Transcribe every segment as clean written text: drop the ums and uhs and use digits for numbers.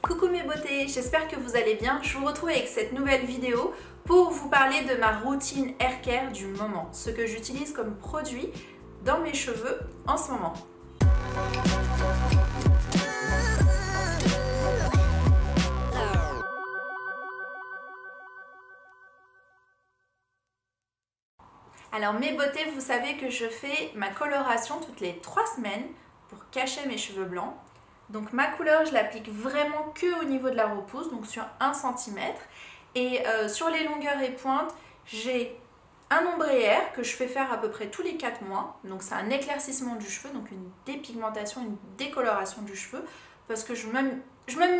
Coucou mes beautés, j'espère que vous allez bien. Je vous retrouve avec cette nouvelle vidéo pour vous parler de ma routine hair care du moment, ce que j'utilise comme produit dans mes cheveux en ce moment. Alors mes beautés, vous savez que je fais ma coloration toutes les 3 semaines pour cacher mes cheveux blancs. Donc ma couleur, je l'applique vraiment que au niveau de la repousse, donc sur 1 cm. Et sur les longueurs et pointes, j'ai un ombré-air que je fais faire à peu près tous les 4 mois. Donc c'est un éclaircissement du cheveu, donc une dépigmentation, une décoloration du cheveu. Parce que je m'aime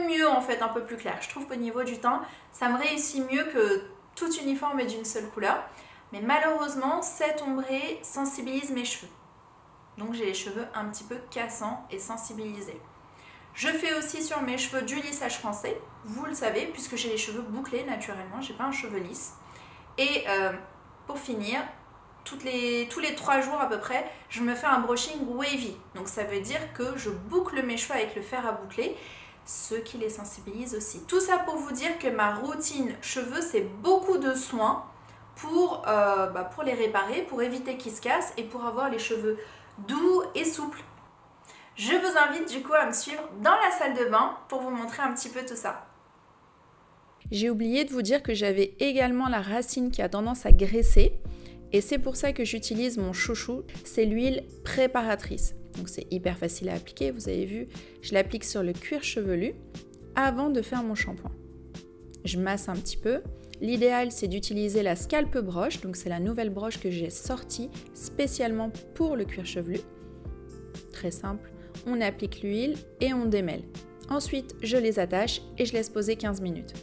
mieux en fait, un peu plus clair. Je trouve qu'au niveau du teint, ça me réussit mieux que tout uniforme et d'une seule couleur. Mais malheureusement, cet ombré sensibilise mes cheveux. Donc j'ai les cheveux un petit peu cassants et sensibilisés. Je fais aussi sur mes cheveux du lissage français, vous le savez, puisque j'ai les cheveux bouclés naturellement, j'ai pas un cheveu lisse. Et pour finir, tous les 3 jours à peu près, je me fais un brushing wavy. Donc ça veut dire que je boucle mes cheveux avec le fer à boucler, ce qui les sensibilise aussi. Tout ça pour vous dire que ma routine cheveux, c'est beaucoup de soins pour les réparer, pour éviter qu'ils se cassent et pour avoir les cheveux doux et souples. Je vous invite du coup à me suivre dans la salle de bain pour vous montrer un petit peu tout ça. J'ai oublié de vous dire que j'avais également la racine qui a tendance à graisser et c'est pour ça que j'utilise mon chouchou, c'est l'huile préparatrice. Donc c'est hyper facile à appliquer, vous avez vu, je l'applique sur le cuir chevelu avant de faire mon shampoing. Je masse un petit peu. L'idéal c'est d'utiliser la scalp broche, donc c'est la nouvelle broche que j'ai sortie spécialement pour le cuir chevelu. Très simple. On applique l'huile et on démêle. Ensuite, je les attache et je laisse poser 15 minutes.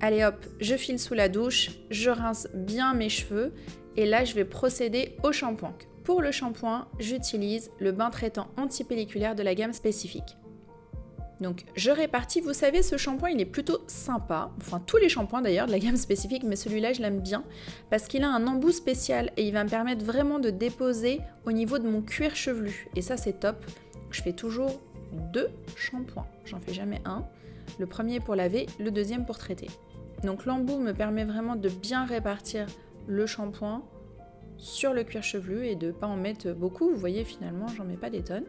Allez hop, je file sous la douche, je rince bien mes cheveux et là, je vais procéder au shampoing. Pour le shampoing, j'utilise le bain traitant antipelliculaire de la gamme spécifique. Donc, je répartis. Vous savez, ce shampoing, il est plutôt sympa. Enfin, tous les shampoings d'ailleurs de la gamme spécifique, mais celui-là, je l'aime bien parce qu'il a un embout spécial et il va me permettre vraiment de déposer au niveau de mon cuir chevelu. Et ça, c'est top. Je fais toujours 2 shampoings. J'en fais jamais un. Le premier pour laver, le deuxième pour traiter. Donc, l'embout me permet vraiment de bien répartir le shampoing sur le cuir chevelu et de ne pas en mettre beaucoup. Vous voyez, finalement, j'en mets pas des tonnes.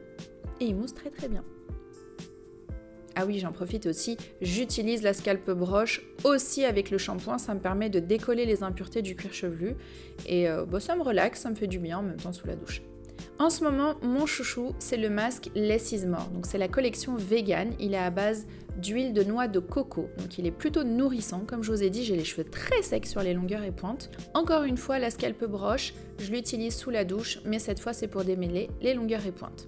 Et il mousse très très bien. Ah oui, j'en profite aussi, j'utilise la scalp broche aussi avec le shampoing, ça me permet de décoller les impuretés du cuir chevelu et ça me relaxe, ça me fait du bien en même temps sous la douche. En ce moment, mon chouchou, c'est le masque Less is More, donc c'est la collection vegan, il est à base d'huile de noix de coco, donc il est plutôt nourrissant, comme je vous ai dit, j'ai les cheveux très secs sur les longueurs et pointes. Encore une fois, la scalp broche, je l'utilise sous la douche, mais cette fois c'est pour démêler les longueurs et pointes.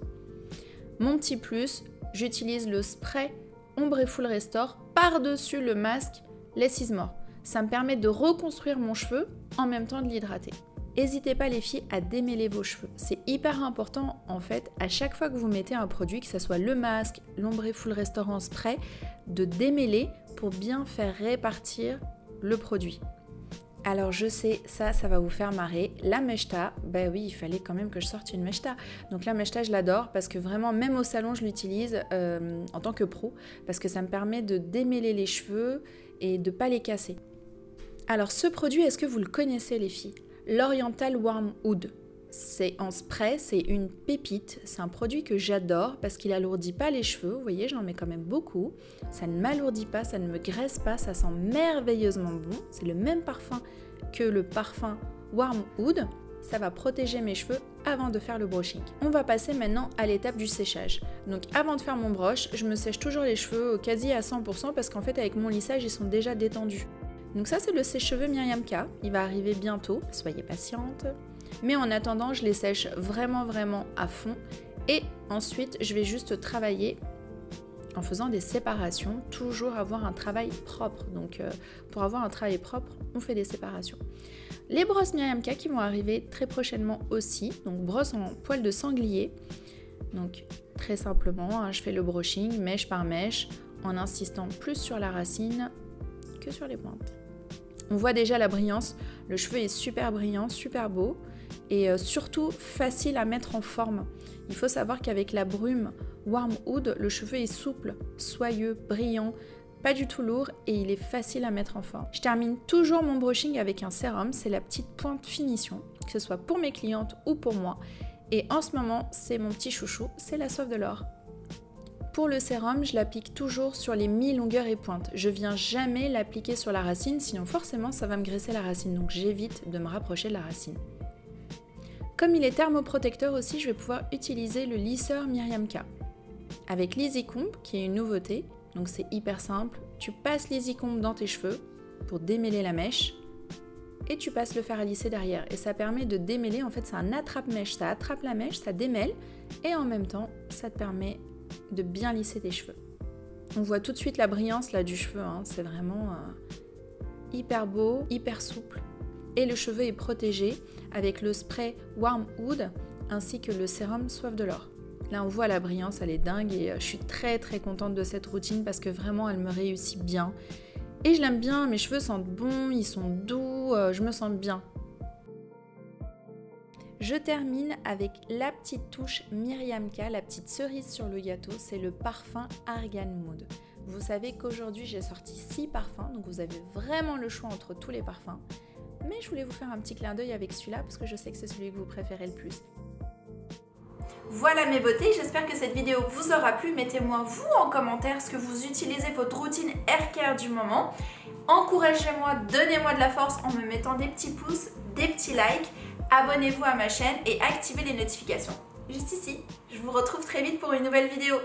Mon petit plus, j'utilise le spray Ombre Full Restore par-dessus le masque Less is More. Ça me permet de reconstruire mon cheveu en même temps de l'hydrater. N'hésitez pas les filles à démêler vos cheveux. C'est hyper important en fait à chaque fois que vous mettez un produit, que ce soit le masque, l'Ombre Full Restore en spray, de démêler pour bien faire répartir le produit. Alors je sais, ça va vous faire marrer, la mechta, bah oui, il fallait quand même que je sorte une mechta. Donc la mechta, je l'adore parce que vraiment, même au salon, je l'utilise en tant que pro, parce que ça me permet de démêler les cheveux et de ne pas les casser. Alors ce produit, est-ce que vous le connaissez les filles? L'Oriental Warm Oud. C'est en spray, c'est une pépite, c'est un produit que j'adore parce qu'il alourdit pas les cheveux, vous voyez j'en mets quand même beaucoup, ça ne m'alourdit pas, ça ne me graisse pas, ça sent merveilleusement bon, c'est le même parfum que le parfum Warm Oud, ça va protéger mes cheveux avant de faire le brushing. On va passer maintenant à l'étape du séchage. Donc avant de faire mon brush, je me sèche toujours les cheveux quasi à 100% parce qu'en fait avec mon lissage ils sont déjà détendus. Donc ça c'est le sèche-cheveux Myriam K, il va arriver bientôt, soyez patiente. Mais en attendant, je les sèche vraiment à fond. Et ensuite, je vais juste travailler en faisant des séparations. Toujours avoir un travail propre. Donc, pour avoir un travail propre, on fait des séparations. Les brosses Myriam K qui vont arriver très prochainement aussi. Donc, brosse en poil de sanglier. Donc, très simplement, hein, je fais le brushing mèche par mèche en insistant plus sur la racine que sur les pointes. On voit déjà la brillance. Le cheveu est super brillant, super beau. Et surtout facile à mettre en forme. Il faut savoir qu'avec la brume, Warm Oud, le cheveu est souple, soyeux, brillant, pas du tout lourd et il est facile à mettre en forme. Je termine toujours mon brushing avec un sérum, c'est la petite pointe finition, que ce soit pour mes clientes ou pour moi. Et en ce moment, c'est mon petit chouchou, c'est la Soif de l'Or. Pour le sérum, je l'applique toujours sur les mi-longueurs et pointes. Je viens jamais l'appliquer sur la racine, sinon forcément ça va me graisser la racine, donc j'évite de me rapprocher de la racine. Comme il est thermoprotecteur aussi, je vais pouvoir utiliser le lisseur Miriam K. Avec l'Easy-Comb, qui est une nouveauté, donc c'est hyper simple. Tu passes l'Easy-Comb dans tes cheveux pour démêler la mèche et tu passes le fer à lisser derrière. Et ça permet de démêler, en fait c'est un attrape-mèche, ça attrape la mèche, ça démêle et en même temps ça te permet de bien lisser tes cheveux. On voit tout de suite la brillance là du cheveu, hein. C'est vraiment hyper beau, hyper souple. Et le cheveu est protégé avec le spray Warm Oud ainsi que le sérum Soif de l'Or. Là on voit la brillance, elle est dingue et je suis très contente de cette routine parce que vraiment elle me réussit bien. Et je l'aime bien, mes cheveux sentent bon, ils sont doux, je me sens bien. Je termine avec la petite touche Miriam K, la petite cerise sur le gâteau, c'est le parfum Argan Mood. Vous savez qu'aujourd'hui j'ai sorti 6 parfums, donc vous avez vraiment le choix entre tous les parfums. Mais je voulais vous faire un petit clin d'œil avec celui-là parce que je sais que c'est celui que vous préférez le plus. Voilà mes beautés, j'espère que cette vidéo vous aura plu. Mettez-moi vous en commentaire ce que vous utilisez, votre routine hair care du moment. Encouragez-moi, donnez-moi de la force en me mettant des petits pouces, des petits likes. Abonnez-vous à ma chaîne et activez les notifications. Juste ici, je vous retrouve très vite pour une nouvelle vidéo.